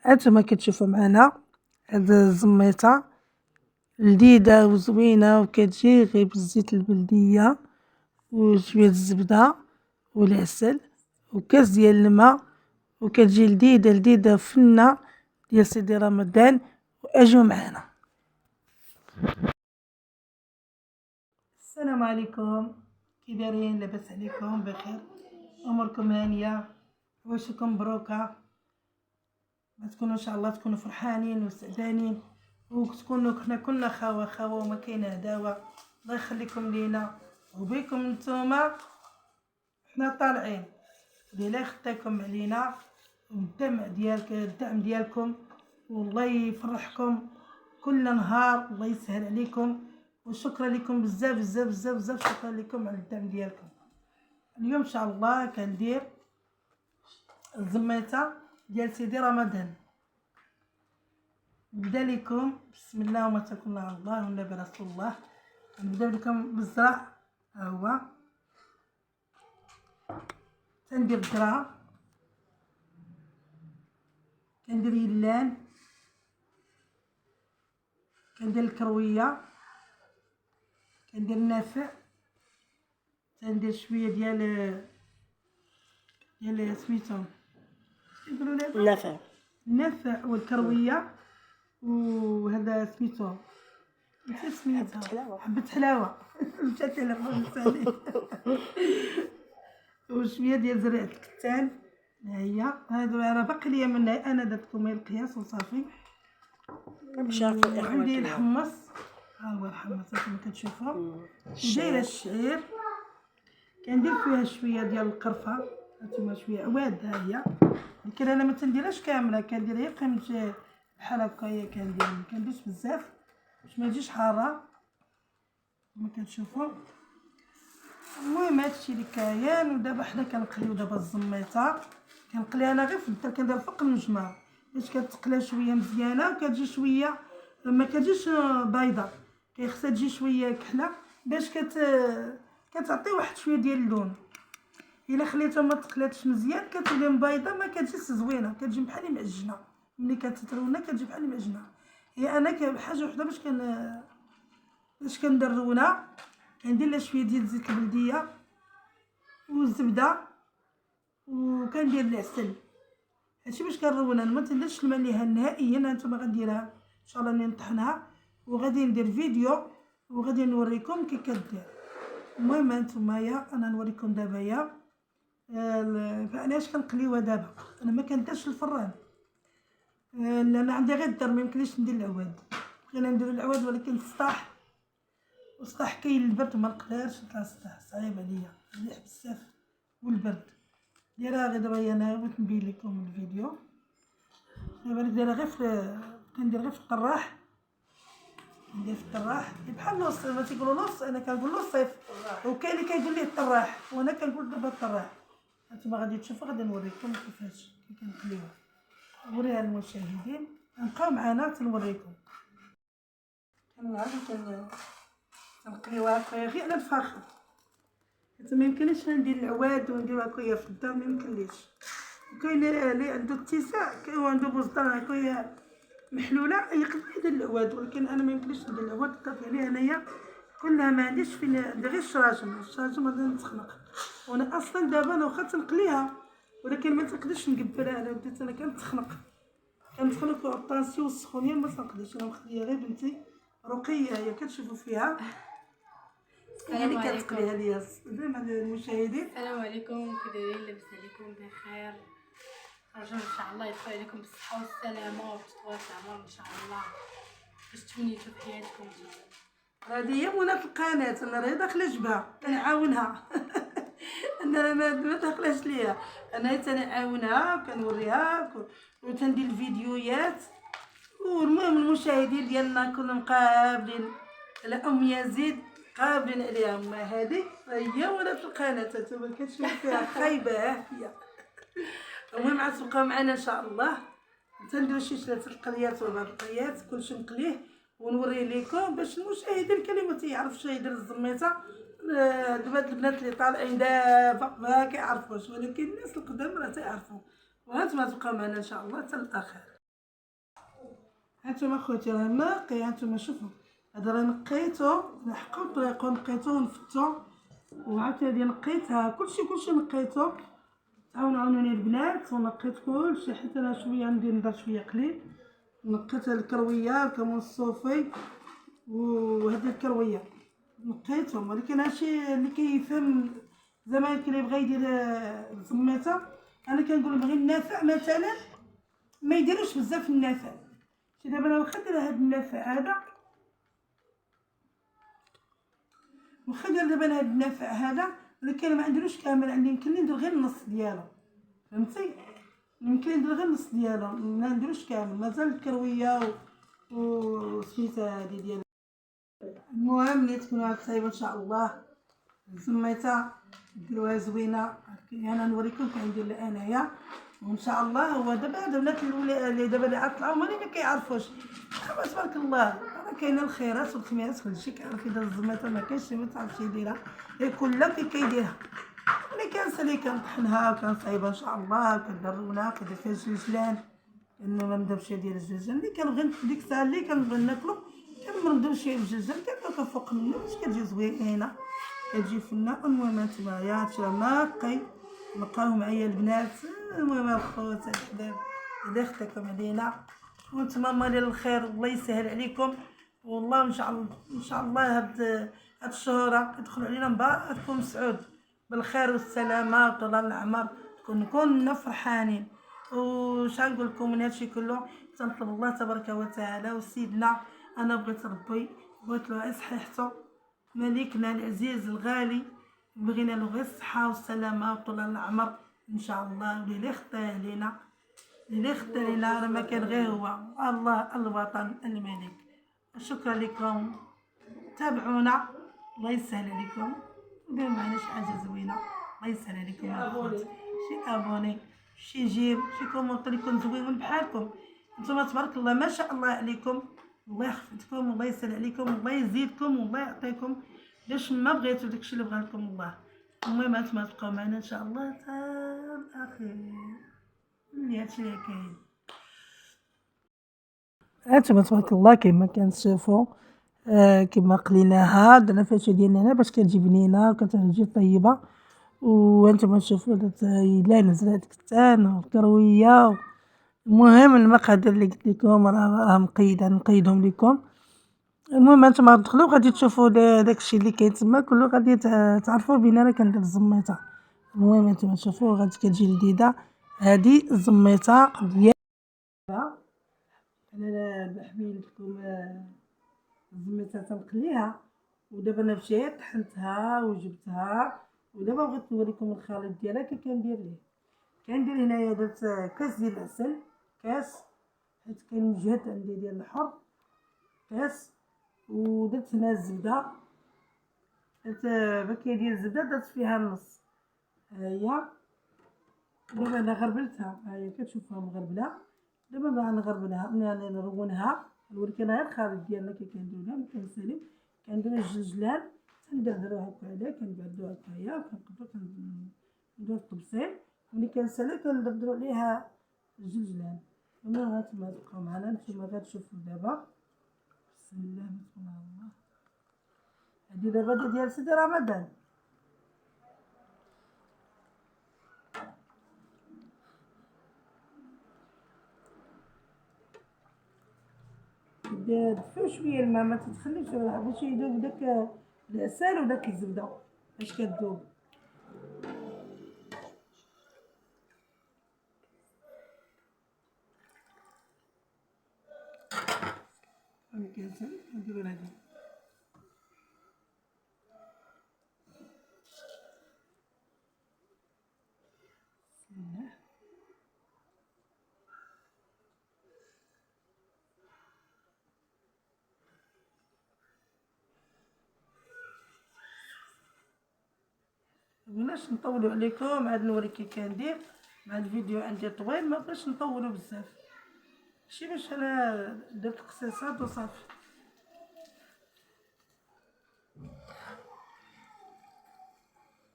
هانتوما كتشوفوا معنا هاد الزميطه لذيذه وزوينه وكتجي غير بالزيت البلديه وشويه الزبده والعسل وكاس ديال الماء وكتجي لذيذه لذيذه فنه ديال سيدي رمضان واجوا معنا. السلام عليكم، كي دايرين؟ لاباس عليكم؟ بخير؟ اموركم هانيه؟ عواشكم مبروكه، تكونوا ان شاء الله تكونوا فرحانين وسعدانين وتكونوا حنا كلنا خوا وما كاين عداوه. الله يخليكم لينا وبيكم نتوما حنا طالعين الله يخطيكم علينا الدعم ديالكم والله يفرحكم كل نهار، الله يسهل عليكم وشكرا لكم بزاف بزاف بزاف بزاف. شكرا لكم على الدعم ديالكم. اليوم ان شاء الله كندير الزميطه ديال سيدي رمضان. نبدا لكم بسم الله وما توكلنا على الله والنبي رسول الله. نبدا لكم بالزرع. ها هو تندير الذره، كندير يلان، كندير الكرويه، كندير النافع، كندير شويه ديال سميتهم كيقولوا لها النافع والكرويه وهذا سميتو نسيت سميتها حبة حلاوه مشات على لساني وشويه ديال زريعه الكتان. ها هي هادو راه باقي ليا منها انا درت لكم القياس وصافي. عندي الحمص، ها هو الحمص كما كتشوفوا. دايره الشعير، كندير فيها شويه ديال القرفه، هانتوما شويه عواد. ها هي لكن انا ما تنديرهاش كامله، كندير غير قيمه بحال هكايا، كندير ما كنديرش بزاف باش ما تجيش حاره كما كتشوفوا. المهم هادشي اللي كاين. ودابا حنا كنقليو دابا الزميطه، كنقليها انا غير في الدار، كندير فوق المجمر باش كتقلى شويه مزيانه وكتجي شويه ما كتجيش بيضه، خصها تجي شويه كحله باش كتعطي واحد شويه ديال اللون. الا خليتها ما تقلاتش مزيان كتولي بيضه ما كتجيش زوينه، كتجي بحال معجنه. ملي كترونه كتجي بحال معجنه. هي انا حاجه وحده باش كندرونها، كندير لها شويه ديال الزيت البلديه والزبده وكندير العسل. هادشي باش كنرونها. ما تنديرش الماء ليها نهائيا. هانتوما غنديرها ان شاء الله نطحنها وغادي ندير فيديو وغادي نوريكم كي كدير. المهم هانتوما انا نوريكم دابا علاش كنقليوها دابا. انا ما كنديرش الفران، انا عندي غير الدار، ما يمكنليش ندير العواد. بغينا ندير العواد ولكن السطح والسطح كاين البرد وما نقدرش نطلع السطح، صعيب عليا مليح بزاف والبرد. دايرها غير دابا انا بغيت نبين لكم الفيديو. دابا دايرها غير كندير غير في الطراح، ندير في الطراح بحال نص ما تيقولوا نص، انا كنقول له الصيف وكاين اللي كيقول ليه الطراح وانا كنقول دابا الطراح. هانتوما غادي تشوفوا غادي نوريكم كيفاش كنقليوها، نوريها للمشاهدين. نبقاو معنا تنوريكم. كنقليوها هكايا غير على الفخر. ما يمكنليش ندير العواد وندير هكايا في الدار، ما يمكنليش. وكاين اللي عنده اتساع، كاين عنده بوزدان هكايا محلوله يقدر يدير العواد، ولكن انا ما يمكنليش ندير العواد. الطاف عليها انايا كلها ما عنديش فين ندير غير الشراجم غادي نتخنق. وانا اصلا دابا انا واخا تنقليها ولكن ما تنقدرش نقبلها. انا بديت انا كنتخنق الطاسيون والسخونيه ما تنقدرش. انا مخليه غير بنتي رقيه هي كتشوفوا فيها هي اللي كتقليها ليا دابا المشاهدين. السلام عليكم، كي دايرين؟ لاباس عليكم؟ بخير؟ رجاء ان شاء الله يدخل عليكم بالصحه والسلامه وبطول العمر ان شاء الله باش تمنيتوا في حياتكم. هذه هي منى في القناه، انا راه داخله جبهه كنعاونها انا ما داخلاش ليها، انا تنعاونها وكنوريها وتندير الفيديوهات. والمهم المشاهدين ديالنا كلهم قابلين على ام يزيد، قابلين عليها. اما هذه هي ولا في القناه انتما كتشوفوا فيها خايبه هي. المهم عاد تبقاو معنا ان شاء الله. تنديروا شي 3 القريات و 4 القريات كلشي نقليه ونوريه لكم باش المشاهدين كاين ما تيعرفش يدير الزميطه. دابا البنات اللي طالعين دابا ما كيعرفوش، ولكن الناس القدام راه تيعرفوا. وهانتوما تبقاو معنا ان شاء الله حتى الاخر. هانتوما خوتي راه نقي. هانتوما شوفوا هذا راه نقيتو لحقو طريقو نقيتو ونفتو وعاوتاني نقيتها كلشي نقيتو. عاونوني البنات ونقيت كلشي حيت انا شويه ندير شويه قليل. نقيت الكرويه الكمون الصوفي وهذه الكرويه نقيتهم. ولكن هادشي اللي كيفهم زعما كي يبغى يدير الزميته انا كنقول بغي النافع مثلا ما يديروش بزاف النافع. شي دابا انا واخا دير هاد النافع هذا واخا دير دابا هاد النافع هذا ولكن ما نديروش كامل. عندي يمكن لي ندير غير النص ديالو فهمتي. يمكن لي ندير غير النص ديالو ما نديروش كامل. مازال الكرويه وسميتها هادي ديال. المهم ملي تكونوا هاد صايبه ان شاء الله الزميته ديروها زوينه. انا نوريكم كي ندير انايا وان شاء الله. هو دابا البنات اللي دابا اللي طلعوا هما اللي ما كيعرفوش. تبارك الله راه كاينه الخيرات والخميرات كلشي كيعرف يدير الزميته. ما كاينش اللي ما تعرفش يديرها كلها كيديرها. ملي كنسالي كنطحنها وكنصايبها ان شاء الله كندرونا كندير فيها الجلجلان لانه ما نديرش ديال الجلجلان اللي كنبغي ديك الساعه اللي كنبغي ناكلو كنبغي شي الجلجلان كنديرو فوق منه باش كتجي زوينه كتجي فنه. المهم هانتوما يا هادشي راه نقي نقاو معايا البنات. المهم الخوت الحباب اللي اختكم علينا ونتمنى لي الخير والله يسهل عليكم. والله ان شاء الله هاد الشهور يدخلوا علينا مبارككم سعود بالخير والسلامه وطول العمر نكونوا فرحانين. وش نقول لكم من هادشي كله تنطلب الله تبارك وتعالى وسيدنا. انا بغيت ربي بغيت له صحيحته ملكنا العزيز الغالي بغينا له غير الصحه والسلامه وطول العمر ان شاء الله. واللي اختار لينا اللي اختار لينا راه ما كان غير هو الله الوطن الملك. شكرا لكم تابعونا الله يسهل عليكم وديروا معنا شي حاجه زوينه الله يسهل عليكم يا اخوات. شي ابوني شي جيم شي كومونتير يكون زوين بحالكم نتوما تبارك الله ما شاء الله عليكم. الله يحفظكم والله يسهل عليكم والله يزيدكم والله يعطيكم باش ما بغيتو داكشي اللي بغا لكم الله. المهم هانتوما تبقاو معنا ان شاء الله حتى الاخير اللي هادشي اللي كاين. هانتوما تبارك الله كيما كنشوفوا كيما قليناها درنا فيها شويه ديال النعناع باش كتجي بنينه وكتجي طيبه. وانتم تشوفوا الا نزلت كتان والكرويه. المهم المقادير اللي قلت لكم راه نقيدهم لكم. المهم هانتوما غتدخلوا غادي تشوفوا داكشي اللي كاين تما كله غادي تعرفوا بين انا كندير الزميته. المهم هانتوما تشوفوا غادي كتجي لذيذه هادي الزميته ديالها. انا بحبيت لكم الزميته تنقليها ودابا انا مشيت طحنتها وجبتها ودابا بغيت نوريكم الخليط ديالها كي كندير ليه. كندير هنايا درت كاس ديال العسل كاس حيت كاين مجهد عندي ديال الحر كاس. ودرت هنا الزبده درت باكيه ديال الزبده درت فيها النص. ها هي دابا انا غربلتها ها هي كتشوفوها مغربله. دابا باغا نغربلها نرونها نوريكم غير الخليط ديالنا كي كنديروها. ملي كنسالي كندير الجلجلان تندردروها هكا هدا كنبردو هكايا وكنقدرو ندير الطبسيل. ملي كنسالي كندردرو عليها الجلجلان. المهم هانتوما تبقاو معنا نتوما غتشوفو دابا. بسم الله ما شاء الله. هادي دابا ديال سيدي رمضان. دفيو شويه الماء ما تتخليش باش يذوب داك العسل وداك الزبده باش كتذوب. ملي كنسالي كنديرو هادي بسم الله. مبغيناش نطولو عليكم عاد نوريك كي كندير مع الفيديو عندي طويل ما بغيتش نطولو بزاف ماشي باش انا درت قصيصات وصافي.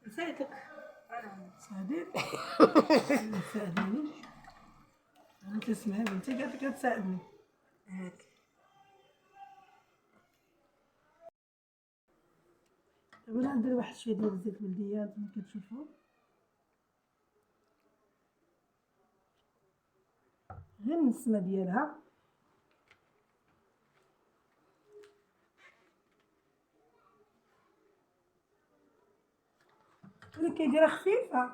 نسيتك تساعديني تساعديني انا كنسمع بنتي قالت لك تساعدني هاك دابا ندير واحد شويه ديال الزيت البلديه كما كتشوفوا، غير النسمه ديالها. اللي كيديرها خفيفه،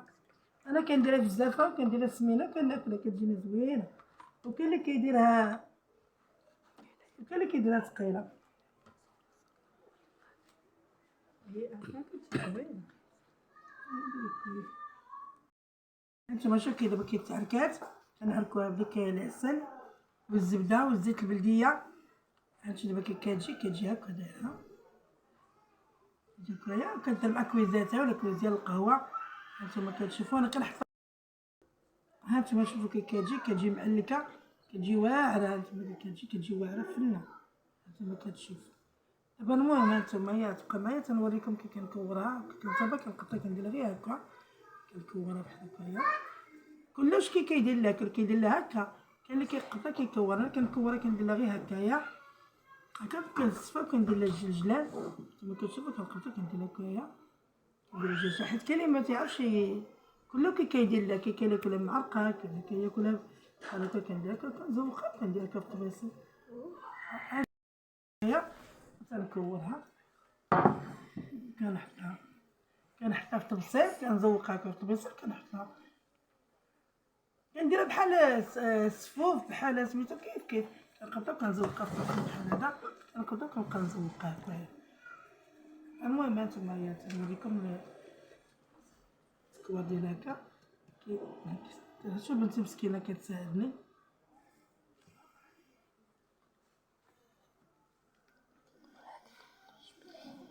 انا كنديرها بزافه وكنديرها سمينه كناكلها كتجيني زوينه، وكاين اللي كيديرها ثقيله. هي هكا كتجي زوينه. هانتوما شوف كي دابا كيتعركات كنعركوها بديك العسل والزبده والزيت البلديه. هانتي دابا كتجي هكا دايره، تجي هكايا. كندير مع كويزاتها ولا كويز ديال القهوه. هانتوما كتشوفوا انا كنحط، هانتوما شوفوا كي كتجي معلكه، كتجي واعره. هانتوما كتجي واعره فنه. هانتوما كتشوفوا دابا. المهم هانتوما هي تبقى معايا تنوريكم كي كنكورها. دابا كنقطع كنديرها غير هكا، كنكورها بحال هكايا. كلش كيدير لها كيدير لها هكا. كاين اللي كيقطع كيكورها، انا كنكورها كندير لها غير هكايا هكا. كنصفى وكندير لها الجلجلات. كما كتشوفوا كنقطع كندير لها هكايا، كندير الجلجلات. حيت كاين اللي ما تعرفش كله كيدير لها، كياكلها معرقه، كياكلها بحال هكا. كندير هكا كنزوقها، كندير هكا في الطبيسه هكايا. تنكورها كنحطها في الطبسيل، كنزوقها هكا في الطبيسه. كنحطها كنديرها بحال السفوف، بحال سميتو كيف كنقطع كنزوقها في الطبسيل بحال هذا. كنقطع كنبقى نزوقها هكايا. المهم هانتوما هي تنوريكم التكوار ديال هكا. شوف بنتي مسكينه كتساعدني.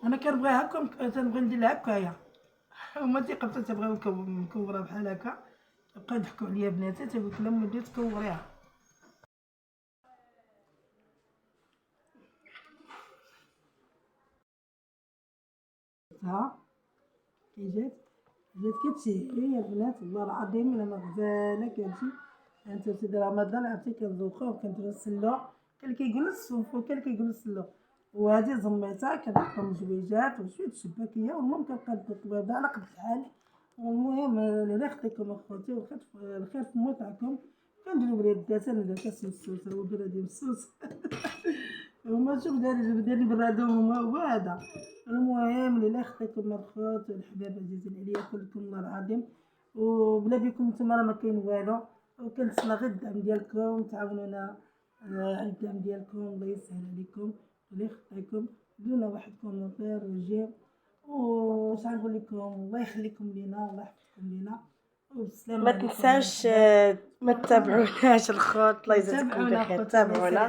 انا كنبغيها هكا، تنبغي ندير لها هكايا. هما تيقبطوا تيبغيو مكورة بحال هكا. بقاو يضحكوا عليا بناتي تيقول لك لا مولي تكوريها. ها كي جات كتشي هي البنات والله العظيم الا ما غزاله كتجي. انت سيدي رمضان عرفتي كنذوقوها وكنديرو السلو. كاين اللي كيقول السوف وكاين اللي كيقول السلو. وهادي زميتها كنحطهم زويجات وشويه الشباكيه. والمهم كنبقى نطلب هذا على قد الحال. والمهم الله يخليكم اخوتي والخير في موتعكم. كنديرو باليدات انا درت السوس هو بلادي السوس. هما شوف داري برادهم هو هذا. المهم الله يخليكم الخوت والحباب عزيزين عليا كلكم الله العظيم. وبلا بكم نتوما راه ما كاين والو. وكنتسنى غير الدعم ديالكم، تعاونونا على الدعم ديالكم. الله يسهل عليكم الله يخليكم. ديرونا واحد كومونتير وجيم. واش غنقول لكم، الله يخليكم لينا والله يحفظكم لينا. ما تنساوش ما تتابعوناش الخوت. الله يجزيكم بخير، تابعونا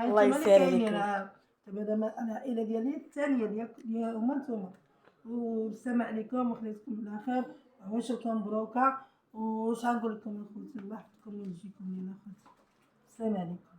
الله يسهل عليكم. دابا العائله ديالي الثانيه ديال هما نتوما. والسلام عليكم وخليتكم على خير. عواشركم مبروكه. واش غنقول لكم اخوتي، الله يحفظكم ويجيكم لينا اخوتي. السلام عليكم.